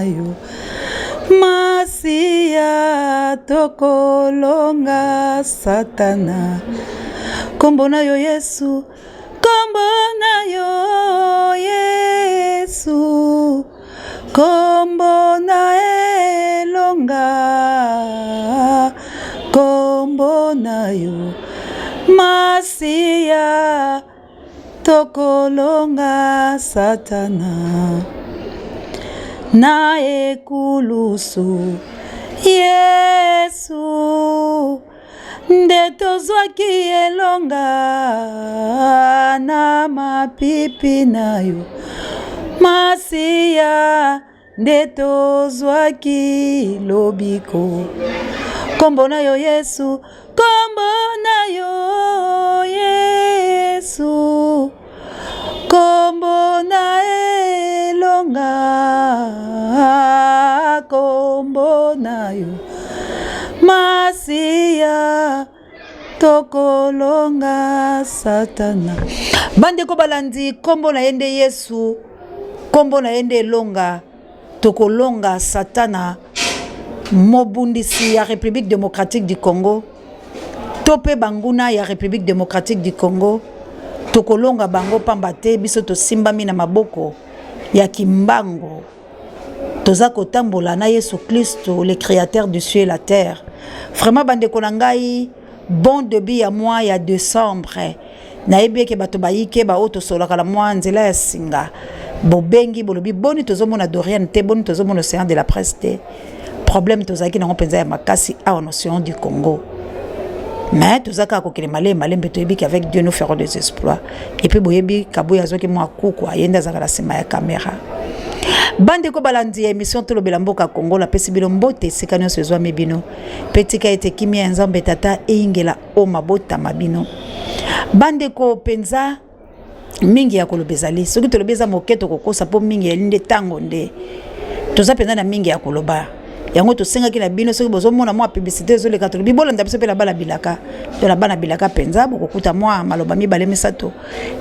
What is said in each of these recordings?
yo Masia tokolonga Satana kombo na yo Yesu kombo na yo Yesu kombo na elonga kombo na yo Masia tokolonga Satana na ekulusu Yesu nde tozwaki elonga na mapipi na yo Masia nde tozwaki lobiko kombo na yo Yesu kombo na yo Yesu kombo na elonga kombo na yo Masia tokolonga Satana bandeko balandi kombo na yende Yesu kombo na yende elonga tokolonga Satana mobundisi ya République démocratique du Congo tope banguna ya République démocratique du Congo tokolonga bango pambate biso to simbami na maboko ya kimbango toza kotambola na Yesu Kristo le créateur du ciel et la terre vraiment bandeko na ngai bon début ya mois ya décembre na ebeke bato bayike ba oto solaka la mois nzela ya singa bobengi bolobi boni tozomona Dorian te boni tozomona océan de la presse te problème tozaki na penza ya makasi a océan du Congo mais tozaka kokele malembe toyebi avec Dieu nous ferons des exploits et puis boyebi kabuya zoki mwa kuku ayenda zakala sima ya caméra bande ko balandi émission tolobela mboka Congo la pesi bilo mbote sikano sezwa mebino petika ete kimia nzambe tata eingela o mabota mabino bande ko penza mingi ya kolobezali soki tolobeza moketo kokosa po mingi ya linde tango nde toza penza na mingi ya koloba yango to senga kina bino soki bozomona mwa publicité zo le katolo bibolanda biso pe na bala bilaka to na bana bilaka penza bokokuta mwa maloba mibale misato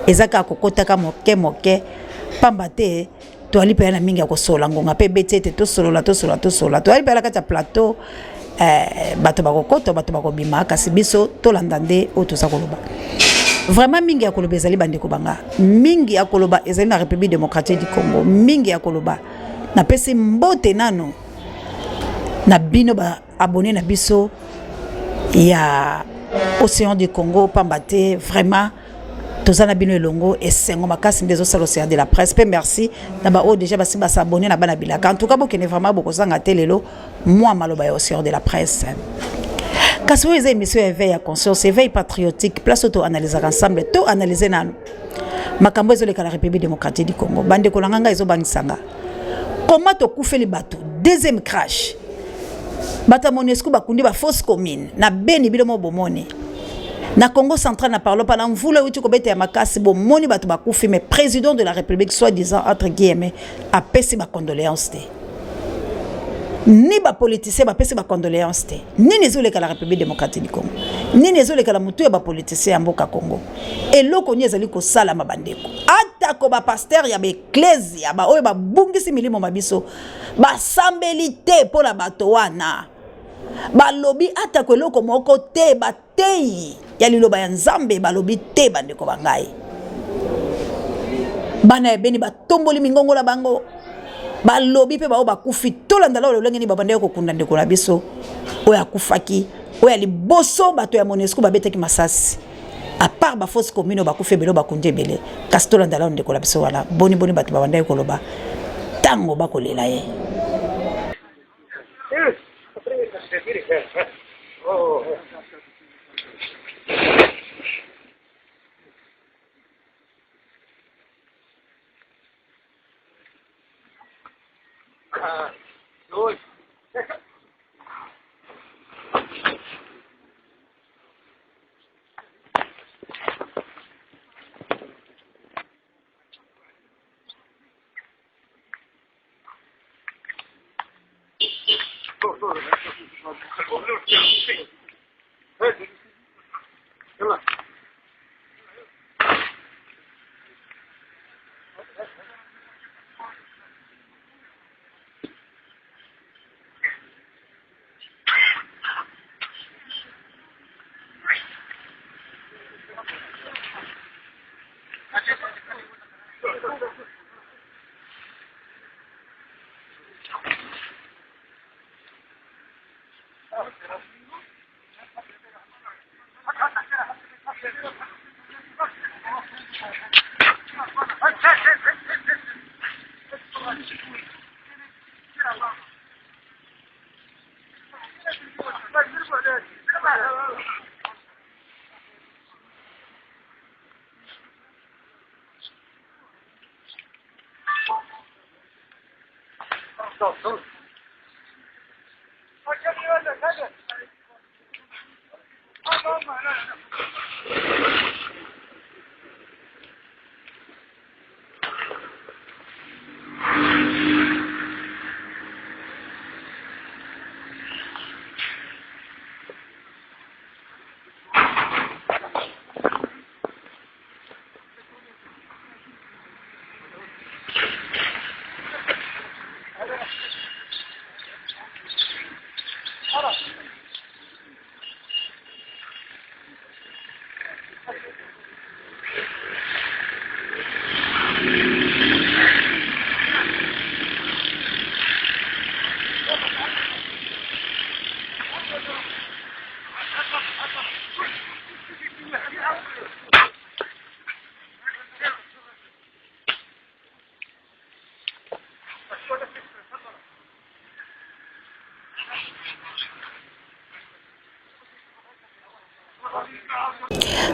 ezaka kokota ka moke pamba te to ali pe na mingi ya kosola ngonga pe betete to solola to ali pe la kata plateau bato bakokota bato bakobima kasi biso to landande o to sakoloba vraiment mingi ya koloba ezali bandeko banga mingi ya koloba ezali na République démocratique du Congo mingi ya koloba na pesi mbote nano na bino ba abonné na biso ya océan du Congo pambate vraiment tozana bino elongo esengo makasi ndezo sala océan de la presse pe merci na ba o déjà basi ba s'abonner na bana bilaka en tout cas bokene vraiment bokozanga telelo moi maloba ya océan de la presse kasi oyo eza émission éveil ya conscience éveil patriotique place auto analyser ensemble to analyser nano makambo ezoleka la République démocratique du Congo bande kolanga ezobangisanga comment tokufeli bato deuxième crash bata Monesco bakundi ba fausse commune na beni bilomo bomoni na Congo central na parlo pas na mvula uti ko bete ya makasi bomoni bato bakufi mais président de la République soi-disant entre guillemets a pesi ba condoléances te ni ba politicien ba pesi ba condoléances te ni nezoleka la République démocratique du Congo ni nezoleka la mutu ya ba politicien ya mboka Congo eloko ni ezali ko sala mabandeko ata ko ba pasteur ya ba ecclesia ba oyo ba bungisi milimo mabiso ba sambelité pour la bato wana balobi ata ko eloko moko te batei ya liloba ya nzambe balobi te bandeko bangai bana ebeni batomboli mingongo la bango balobi pe bao bakufi tolanda la lolenge ni babande ko kunda ndeko na biso oyo akufaki oyo liboso bato ya Monesco babetaki masasi à part ba fausse commune bakufi belo bakunje bele kasi tolanda la ndeko na biso wala boni bato babande ko loba tango bakolela ye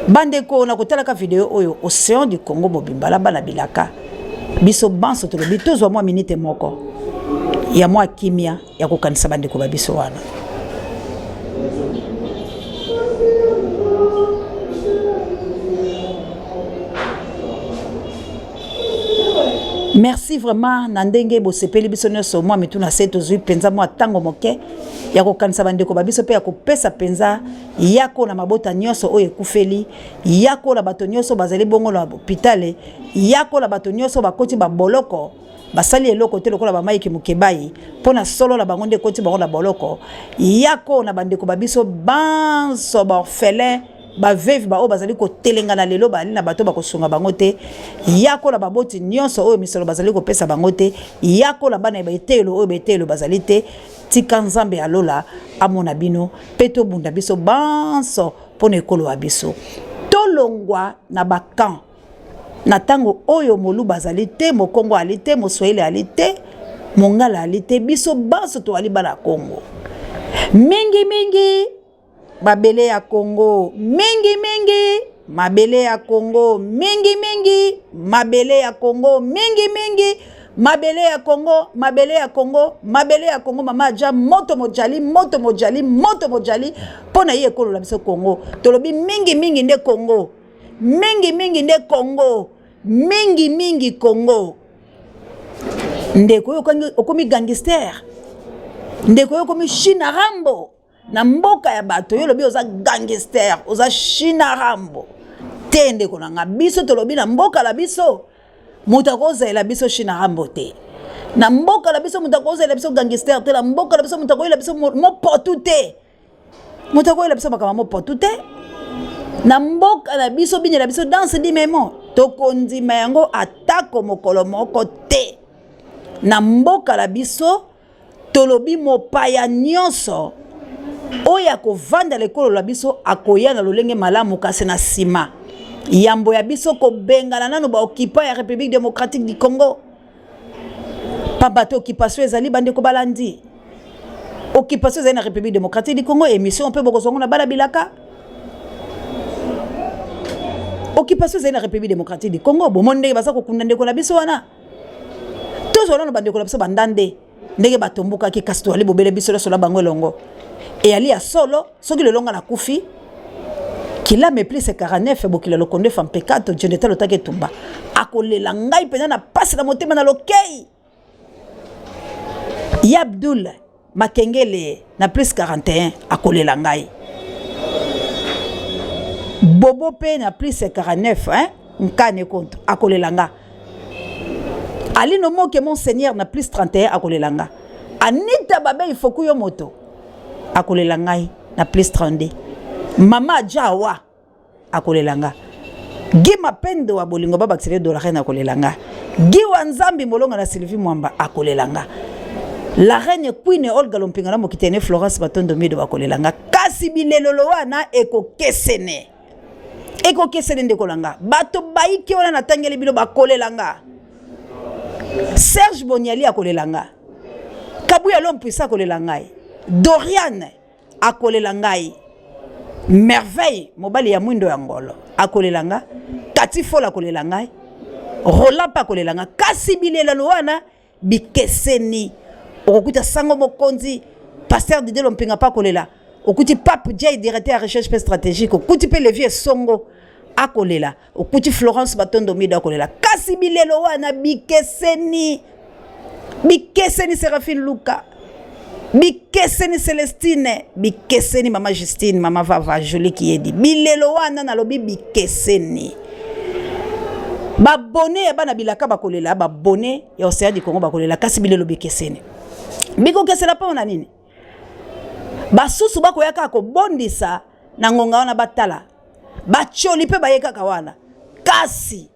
Bandeko na kotalaka video oyo Océan du Congo mobimbala bana bilaka biso banso tolobi tozwa mwa minute moko ya mwa kimia ya kokanisa bandeko ba biso wana. Merci vraiment na ndenge bosepeli biso nyonso mwa mituna seto zui penza mwa tango moke ya kokanisa bandeko ba biso pe ya kopesa penza yako na mabota nyonso oyo ekufeli yako na bato nyonso bazali bongo na hôpital yako na bato nyonso bakoti ba boloko basali eloko te lokola ba maiki mukebai pona solo la bango nde koti bango na boloko yako na bandeko ba biso banso ba orphelin ba veuve ba o bazali ko telengana lelo bali na bato bakosunga bango te yako na baboti nyonso oyo misolo bazali ko pesa bango te yako na bana betelo oyo betelo bazali te tika nzambe alola amona bino peto bunda biso banso pona ekolo wa biso tolongwa na bakan na tango oyo molu bazali te mokongo ali te moswahili ali te mongala ali te biso banso to ali bana Kongo mingi mabele ya Congo mingi mabele ya Congo mingi mabele ya Congo mingi mabele ya Congo mama ja moto mojali pona ye ekolo la biso Congo tolobi mingi nde Congo mingi nde Congo mingi Congo ndeko yo okomi gangster ndeko yo okomi China Rambo na mboka ya bato yo lobi oza gangster oza China Rambo te ndeko na nga biso tolobi na mboka la biso mutakoza la biso China Rambo te na mboka la biso mutakoza la biso gangster te na mboka la biso mutakoza la biso mopotu te mutakoza la biso makama mopotu te na mboka la biso bini la biso danse di memo tokondima yango atako mokolo moko te na mboka la biso tolobi mopaya nyonso oya kovanda lekolo la biso akoya na lolenge malamu kasi na sima yambo ya biso kobengana nanu ba occupant ya République démocratique du Congo pabato occupation ezali bande ko balandi occupation ezali na République démocratique du Congo émission pe boko songo na bala bilaka occupation ezali na République démocratique du Congo bo monde basa ko kunda ndeko la biso wana tozo na bande ko la biso bandande ndenge batomboka ki kasto ali bobele biso la sola bango longo et ali ya solo soki le longa na kufi kila me plus 49 bokila lo konde fam pekato jeneta lo take tumba akolela ngai pena na pasi na motema na lokei ya Abdul Makengele na plus 41 akolela ngai Bobo pe na plus 49 nkane contre akolela nga ali no moke monseigneur na plus 31 akolela nga Anita Babe ifoku yo moto akolela ngai na plus 32 mama Jawa akolela nga Gima Pendo wa bolingo baba Xavier de la reine akolela nga Giwa Nzambi molonga na Sylvie Mwamba akolela nga la reine Queen Olga Lompinga na mokitene Florence Batondo Mido akolela nga kasi bilelolo wana ekokesene ndeko langa bato baiki wana natangeli bilo bakolela nga Serge Boniali akolela nga l'homme puissant akolela ngai. Dorian akolela ngai. Merveille mobali ya mwindo ya ngolo akolela nga. Katifola akolela ngai. Rolapa akolela nga. Kasi bilelo wana bikeseni. Okuta sango mokonzi pasteur Didier Lompinga pa akolela. Okuti Pape J directeur de recherche stratégique. Okuti pe Levier Songo akolela. Okuti Florence Batondo Mido akolela. Kasi bilelo wana bikeseni. Bikeseni Séraphine Luka. Bikeseni Célestine. Bikeseni Mama Justine, Mama Vava, Jolie Kiedi. Bilelo wana na lobi bikeseni. Babone ya bana bilaka bakolela. Babone ya Océan du Congo bakolela. Kasi bilelo bikeseni. Biko kesela pa ona nini? Basusu bako yaka ko bondisa na ngonga wana batala. Bacholi pe bayeka kawana. Kasi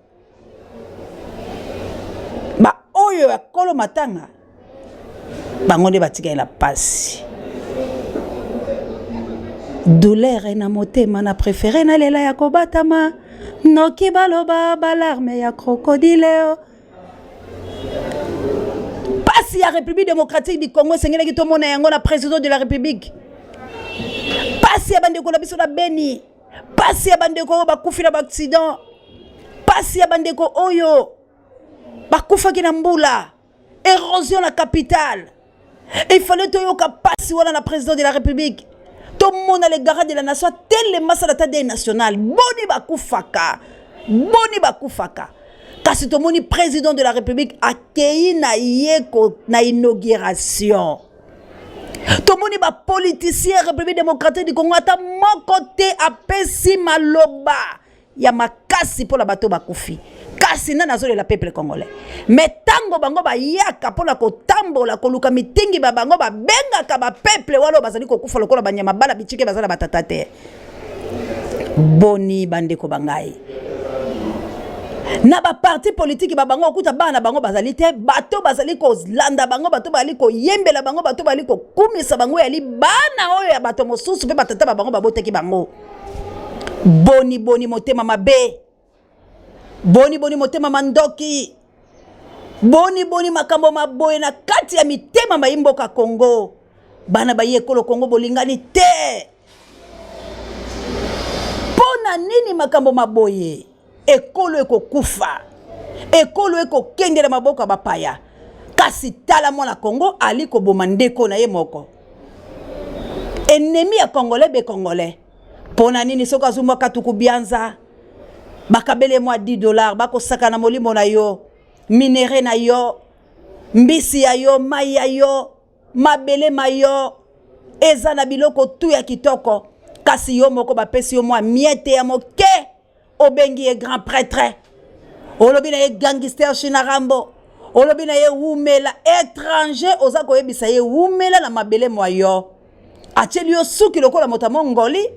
ba oyo ya kolo matanga bangonde batika la pasi. Douleur na motema na préféré na lela ya kobatama. Noki baloba balarme ya crocodile. Pasi ya République démocratique du Congo sengele ki tomona yango na président de la République. Pasi ya bandeko na biso na Beni. Pasi ya bandeko bakufi na accident. Pasi ya bandeko oyo bakufa ki na mbula. Érosion la capitale. Il fallait toyoka pasi wana na président de la République. Tout le monde a les garants de la nation tel les masses de la nationale. Boni bakufaka. Boni bakufaka. Kasi tout le monde président de la République a accueilli na yeko na inauguration. Tout le monde ba politicien République démocratique du Congo ata mon côté a pesi maloba. Ya makasi pour la bateau bakufi. Kasi na nazo la peuple congolais. Mais tango bango ba yaka pour la kotambola koluka mitingi ba bango ba benga ka ba peuple walo bazali kokufa lokola banyama bala bichike bazala batatate. Boni bandeko bangai. Na ba parti politique ba bango okuta bana bango bazali te bato bazali ko landa bango bato bali ko yembela bango bato bali ko kumisa bango yali bana oyo ya bato mosusu pe batata ba bango baboteki bango. Boni boni motema mabe. Boni boni motema mandoki. Boni boni makambo maboye na kati ya mitema maimboka Congo. Bana baye ekolo Congo bolingani te. Pona nini makambo maboye? Ekolo eko kufa. Ekolo eko kengela maboka bapaya. Kasi tala mwana Congo aliko bomandeko na ye moko. Ennemi ya Congolais be Congolais. Pona nini soka zumba katuku bianza. Bakabele mwa $10 bako saka na molimo na yo. Minere na yo. Mbisi ya yo, mai ya yo, mabele mayo. Eza na biloko tu ya kitoko. Kasi yo moko bapesi yo mwa miete ya moke. Obengi ye grand prêtre. Olobi na ye gangster Shinarambo. Olobi na ye wumela étranger oza koyebisa ye wumela na mabele mwa yo. Acheli yo suki lokola motamo ngoli.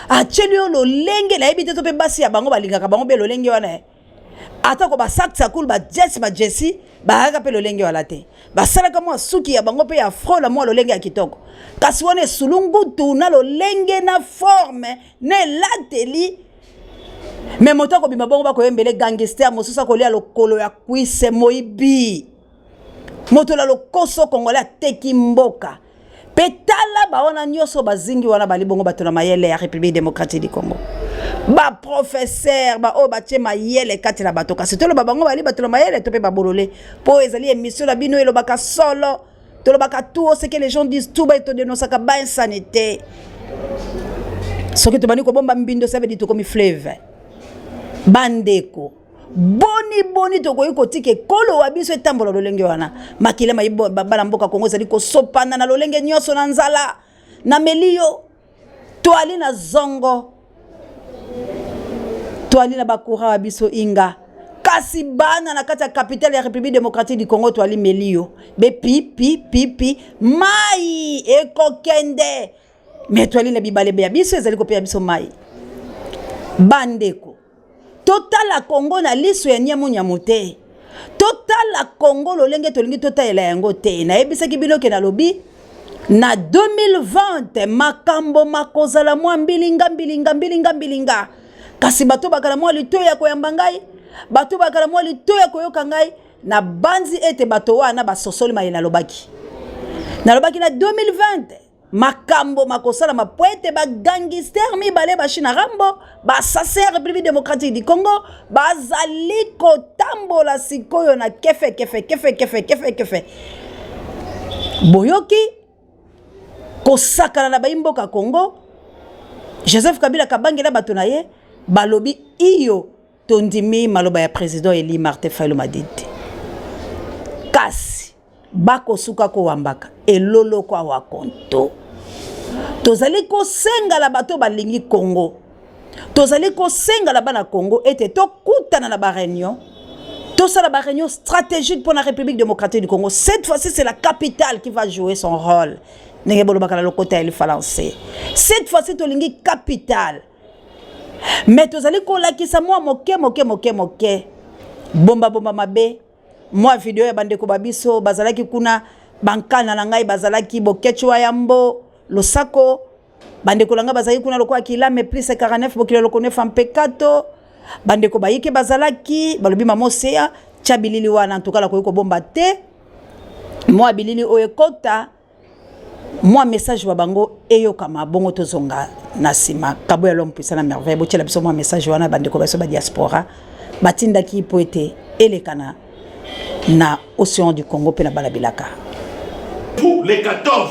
Acheli yo lolenge na yebi te to pe basi ya bango balingaka bango be lolenge wana. Atako ba saksa cool ba Jesse ba haka pe lolenge wala te. Ba salaka mwa suki ya bango pe ya fro la mwa lolenge ya kitoko. Kasi wana sulungu tu na lolenge na forme ne lateli. Mais motako bima bango ba koyembele gangster mosusa kolia lokolo ya kuise moibi. Moto la lokoso Congolais teki mboka. Petala ba wana nyoso bazingi wana bali bongo bato na mayele ya République démocratique du Congo. Ba professeur ba o batie mayele kati na bato kasi tolo ba bango bali bato na mayele to pe ba bolole. Po ezali émission la bino elo baka solo. Tolo baka tout ce que les gens disent tout ba to dénoncer ka ba insanité. Ce que to bani ko bomba mbindo ça veut dire to comme fleuve. Bandeko. Boni to ko tike kolo wa biso etambola lolenge wana makile mayibo bala mboka Kongo zali ko sopana na lolenge nyoso na nzala na melio toali na zongo toali na bakura wa biso inga kasi bana na kati ya capitale ya République démocratique du Congo toali melio be pi mai ekokende me toali na bibale be biso ezali ko pe biso mai bandeko. Total la Congo na liso ya nyamu te. Total la Congo lolenge tolingi total la yango te. Na ebisa ki bino ke na lobi na 2020 makambo makozala mwa mbilinga. Kasi bato bakala mwa lito ya koyamba ngai, bato bakala mwa lito ya koyoka ngai na banzi ete bato wana basosoli mayela lobaki. nalobaki na 2020 makambo makosala mapoete bagangster mibale bashina rambo basase ya République démocratique du Congo bazali kotambola sikoyo na kefe boyoki kosakana na baimboka Congo. Joseph Kabila kabangela bato na ye balobi iyo tondimi maloba ya président Eli Martin Fayulu Madidi kasi bako suka ko wambaka elolo kwa wakonto tozali ko senga la bato balingi Congo tozali ko senga la bana Congo ete to kutana na ba réunion tout ça la réunion stratégique pour la République démocratique du Congo. Cette fois-ci c'est la capitale qui va jouer son rôle. Cette fois-ci tolingi capitale. Mais tozali ko lakisa moi moke bomba mabe moi video ya bandeko babiso bazalaki kuna bankana na ngai bazalaki bokechwa yambo losako bandeko langa bazalaki kuna lokwa kilame plus 49 bokilo lokone fampekato bandeko bayike bazalaki balobi mamosea chabilili wana ntukala ko bomba te moi bilili oyekota moi message wa bango eyo kama bongo tozonga nasima kabo ya l'homme puissant na merveille botela biso moi message wana bandeko baso ba diaspora batinda ki poete elekana na océan du Congo pe na balabilaka pour le 14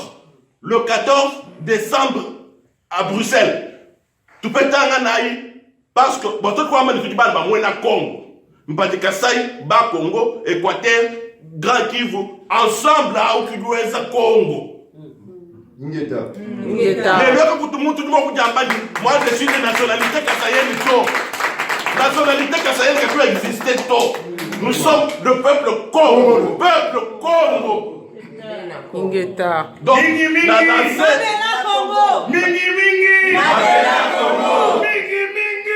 décembre à Bruxelles tu peux tanga naï parce que bon tout quoi manifeste ba mwena Congo mpati Kasai ba Congo Équateur Grand Kivu ensemble à Okidoueza Congo. Ngeta. Mais là que tout le monde moi je suis de nationalité kassaïenne to. Nationalité kassaïenne qui peut exister to. Nous sommes le peuple Congo, le peuple Congo. Ngeta. Donc la Congo. Mingi mingi. Congo. Mingi mingi.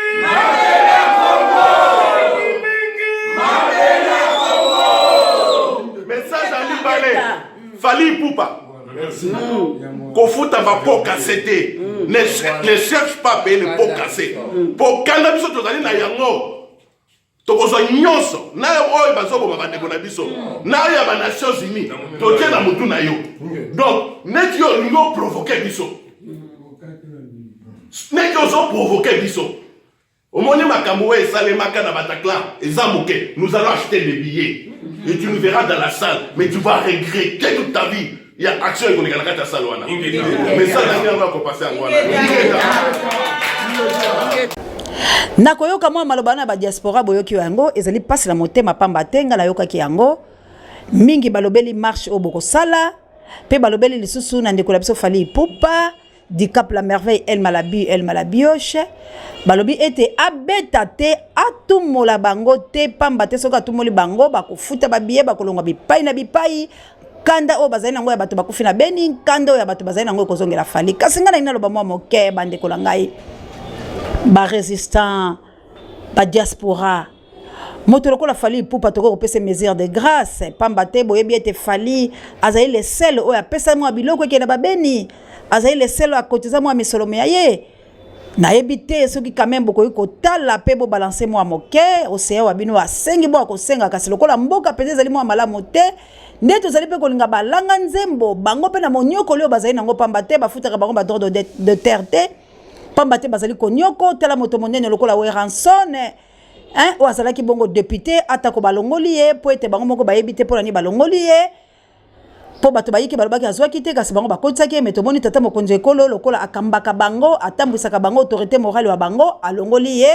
Message à Libalé. Fali Poupa. Merci. Kofuta va pot casser. Ne cherche pas à payer les pots cassés. Pour cannabis, tu as dit na yango. Tokozo nyonso. Na oyo bazobo babandeko na biso. Na ya ba Nations Unies. Totie na mutu na yo. Donc, net yo lingo provoquer biso. Net yo zo provoquer biso. Au moment où Makamoué Salemaka na Bataclan et Zamouké, nous allons acheter des billets. Et tu nous verras dans la salle, mais tu vas regretter toute ta vie. Il y a action économique à la salle. Mais ça, on va passer en Guana. Nakoyoka mwa malobana ba diaspora boyoki yango ezali passe la motema pamba tenga la yoka ki yango mingi balobeli marche oboko sala pe balobeli lisusu na ndeko la biso Fali Poupa di Cap la merveille El Malabioche balobi ete abeta te atumola bango te pamba te soka atumoli bango bakofuta babiye bakolongwa bipai na bipai kanda o bazali nango ya bato bakufi na Beni kanda o ya bato bazali nango kozongela Fali kasi ngana ina loba mwa moke bandeko la ngai ba résistant ba diaspora moto lokola Fali Poupa toko kopesa mesure de grâce pamba te boyebi ete Fali azali le seul o ya pesa mwa biloko ekena ba Beni azali le seul a kotiza mwa misolo ya ye na ebité soki quand même boko yiko tala pe bo balancer mwa moke océan wa bino asengi bo akosenga kasi lokola mboka peze zali mwa malamu te ndeto zali pe kolinga balanga nzembo bango pe na monyoko leo bazali nango pamba te bafutaka bango ba droit de terre te pamba te bazali konyoko tala moto monene lokola Weranson o azalaki bongo député atako balongoli ye po ete bango moko bayebite pona ni balongoli ye po bato bayiki balobaki azwaki te kasi bango bakotisaki mais tomoni tata mokonzi ekolo lokola akambaka bango atambwisaka bango autorité morale wa bango alongoli ye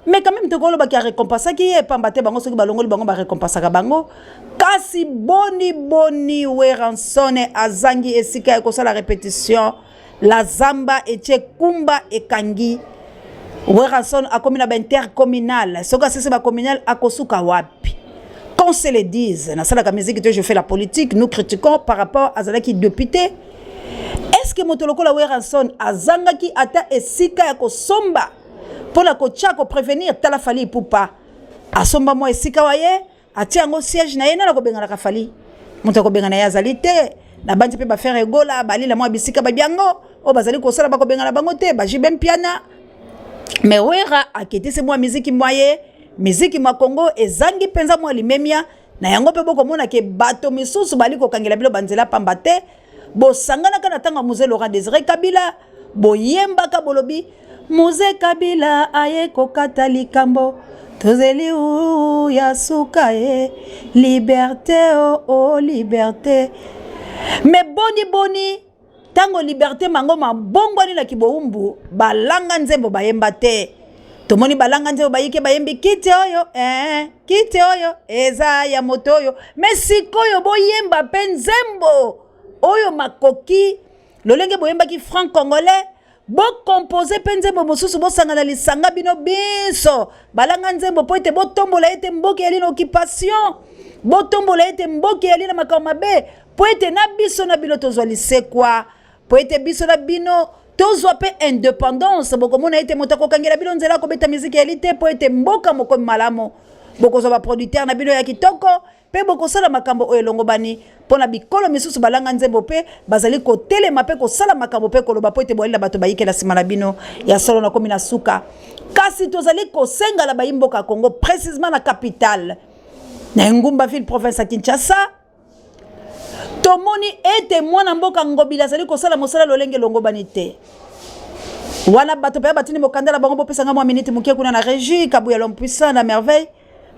mais quand même tokolobaki arekompasaki ye pamba te bango soki balongoli bango barekompasaka bango kasi boni Weranson azangi esika ekosala répétition la zamba etie kumba ekangi Weranson akomi na ba intercommunal soka sese ba communal akosuka wapi qu'on se le dise na sala ka musique je fais la politique nous critiquons par rapport à Zalaki député est-ce que motoloko la Weranson azangaki ata esika ya kosomba pour la kocha ko prévenir tala Fali Poupa asomba mo esika waye atia ngo siège na yena na ko bengana ka Fali moto ko bengana ya zalité na bandi pe ba faire egola bali la mo bisika ba biango o bazali ko sala ba ko bengana bango te ba jibem piana mais wera akete se mo musique moye musique ma Congo ezangi penza mo limemia na yango pe boko mona ke bato misusu bali ko kangela bilo banzela pamba te bosangana kana tanga Mzee Laurent Désiré Kabila boyemba ka bolobi Mzee Kabila aye kokata likambo tozeli ya suka liberté oh liberté mais boni tango liberté mango mabongwani na kiboumbu balanga nzembo bayemba te tomoni balanga nzembo bayike bayembi kiti oyo eza ya moto oyo mais sikoyo boyemba pe nzembo oyo makoki lolenge boyemba ki franc congolais bo composer pe nzembo mosusu bosangana lisanga bino biso balanga nzembo po ete botombola ete mboki yali na occupation botombola ete mboki yali na makao mabe po ete na biso na bino tozwa lisekwa po ete biso na bino tozwa pe indépendance bokomona ete moto akokangela bino nzela kobeta miziki yali te po ete mboka mokomi malamu bokozwa baproducteur na bino ya kitoko pe bokosala makambo oyo elongo bani pona bikolo misusu balanga nzembo pe bazali kotelema pe kosala makambo pe koloba po ete boalela bato bayikela nsima na bino ya solo nakomi na suka kasi tozali kosengala bayimboka Congo précisément na capitale na Ngumba ville province ya Kinshasa tomoni ete mwana mboka Ngobila azali kosala mosala lolenge longo bani te wana bato pe batini mokandala bango bopesanga mwa minute mukie kuna na régie Kabuya l'homme puissant na merveille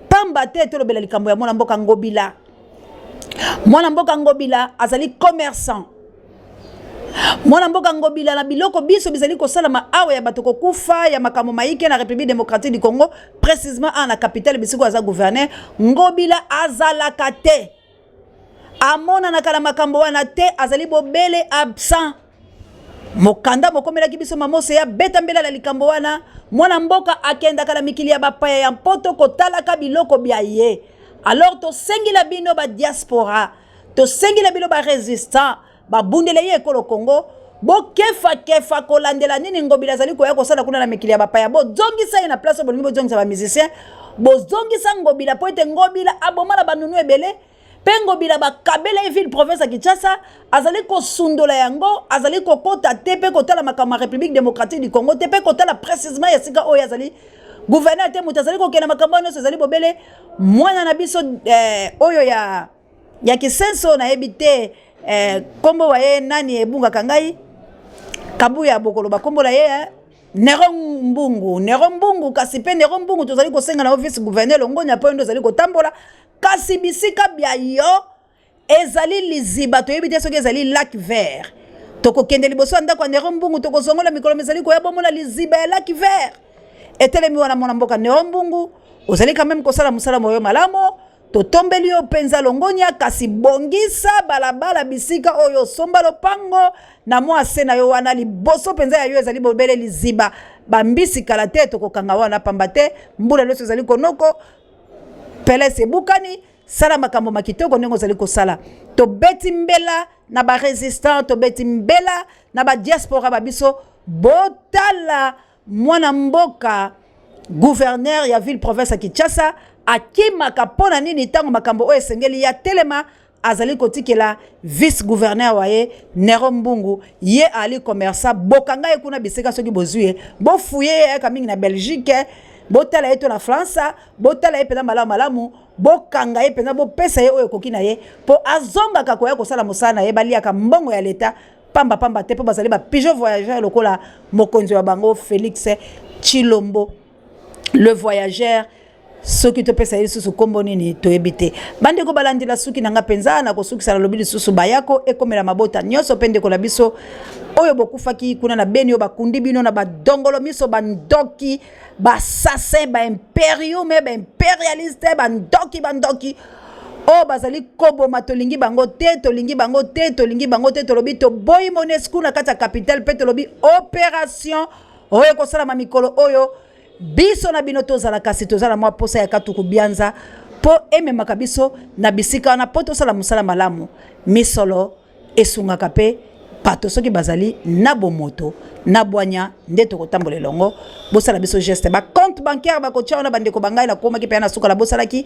pamba te tolobela likambo ya mwana mboka Ngobila. Mwana mboka Ngobila azali commerçant. Mwana mboka Ngobila na biloko biso bizali kosala maawe ya bato kokufa ya makambo maike na République démocratique du Congo précisément à la capitale bisiko aza gouverneur Ngobila azalaka te. Amona na kala makambo wana te azali bobele absent. Mokanda mokomela kibiso mamose ya beta mbela la likambo wana mwana mboka akenda kala mikili ya bapaya ya mpoto kotala ka biloko bia ye. Alors to sengi la bino ba diaspora to sengi la bino ba résistant ba bundele ye ekolo Congo bo kefa kolandela nini Ngobila zali koya kosala kuna na mikili ya bapaya bo zongisa ye na place bo zongisa ba musicien bo zongisa Ngobila po ete Ngobila abomala banunu ebele pengo bila bakabela ville province ya Kinshasa azali ko sundola yango azali ko kota tepe kota la makama République démocratique du Congo tepe kota la précisément ya sika oyo azali gouverneur te mutu azali ko kena makamba no azali bobele mwana na biso oyo ya kisenso na ebite kombo waye nani ebunga kangai Kabuya bokolo bakombo la ye Nero Mbungu kasi pe Nero Mbungu tozali ko senga na office gouverneur longonya po ndo azali ko tambola kasi bisika bia yo ezali liziba to yebite soki ezali lac vert toko kende liboso ndako Nero Mbungu toko zongola mikolo mezali ko yabomona liziba ya lac vert etelemi wana mona mboka Nero Mbungu ozali quand même kosala musala moyo malamo to tombeli yo penza longonya kasi bongisa balabala bisika oyo somba lopango na mwa sena yo wana liboso penza ya yo ezali bobele liziba bambisi kala te to kokanga wana pamba te mbula loso ezali konoko pelese bukani sala makambo makitoko ndenge ozali kosala to beti mbela na ba résistant to beti mbela na ba diaspora babiso botala mwana mboka gouverneur ya ville province ya Kinshasa akimaka pona nini tango makambo oyo esengeli ya telema azali kotikela vice gouverneur waye Nero Mbungu ye ali commerçant bokanga ye kuna bisika soki bozue bo fouye ye ka mingi na Belgique botala ye to na France botala ye pena malamu bokanga ye pena bo pesa ye oyo kokina ye po azonga ka koya kosala musana ye bali aka mbongo ya leta pamba te po bazali ba pigeon voyageur lokola mokonzi wa bango Félix Chilombo le voyageur soki to pesa yesu kombo nini to ebite bande ko balandila suki nanga penza na ko suki sala lobili susu bayako ekomela mabota nyoso pende ko labiso oyo bokufaki kuna na beni yo bakundi bino na badongolo miso bandoki basase ba imperium ba imperialiste bandoki o bazali kobo matolingi bango te tolingi bango te tolobi to boy monesku na kata capitale pe tolobi opération oyo ko sala mamikolo oyo biso na bino tozala kasi tozala mwa posa ya katuku bianza po ememaka biso na bisika na po tosala musala malamu misolo esungaka pe pato soki bazali na bomoto na bwanya nde tokotambola elongo bosala biso geste ba compte bancaire bakotia na bandeko bangai na komaki pe na suka la bosalaki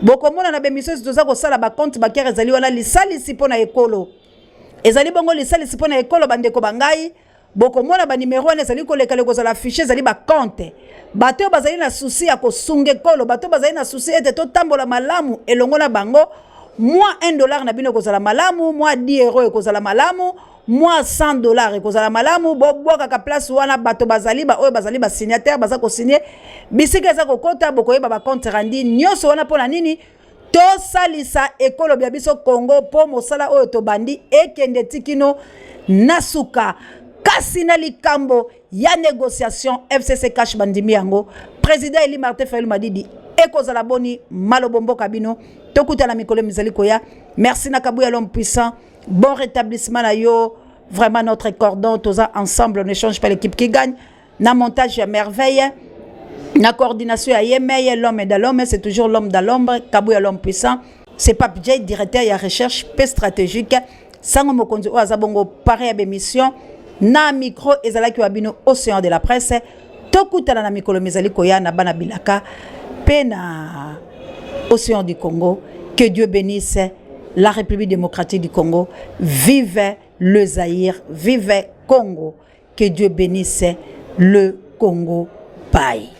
bokomona na bemiso toza kosala ba compte bancaire ezali wana lisalisi po na ekolo ezali bongo lisalisi po na ekolo bandeko bangai bokomona ba numéro wana ezali koleka lekozala affiché ezali ba compte bato bazali na souci ya kosunga ekolo bato bazali na souci ete totambola malamu elongo na bango moi $1 na bino kozala malamu, moi €10 kozala malamu, moi $100 kozala malamu, boboka ka place wana bato bazali ba oyo bazali ba signataire baza ko signer bisika za kokota bokoyeba ba compte rendu nyonso wana pona nini to salisa ekolo bya biso Congo po mosala oyo to bandi ekende tikino nasuka kasi na likambo ya négociation FCC cash bandimi yango président Eli Martin Fayulu Madidi ekozala boni malobombo kabino tokuta la mikolo mizali koya. Merci na Kabuya l'homme puissant, bon rétablissement na yo, vraiment notre cordon tous ensemble, on n'échange pas l'équipe qui gagne. Na montage à merveille, na coordination à Yemeye, l'homme est dans l'homme, c'est toujours l'homme dans l'ombre. Kabuya l'homme puissant, c'est Pape J, directeur ya recherche P stratégique. Sango mokonzi o azabongo pareil à émission na micro ezalaki wabino océan de la presse. Tokuta na mikolo mizali koya na bana bilaka pena Océan du Congo. Que Dieu bénisse la République démocratique du Congo. Vive le Zaïre, vive Congo. Que Dieu bénisse le Congo. Bye.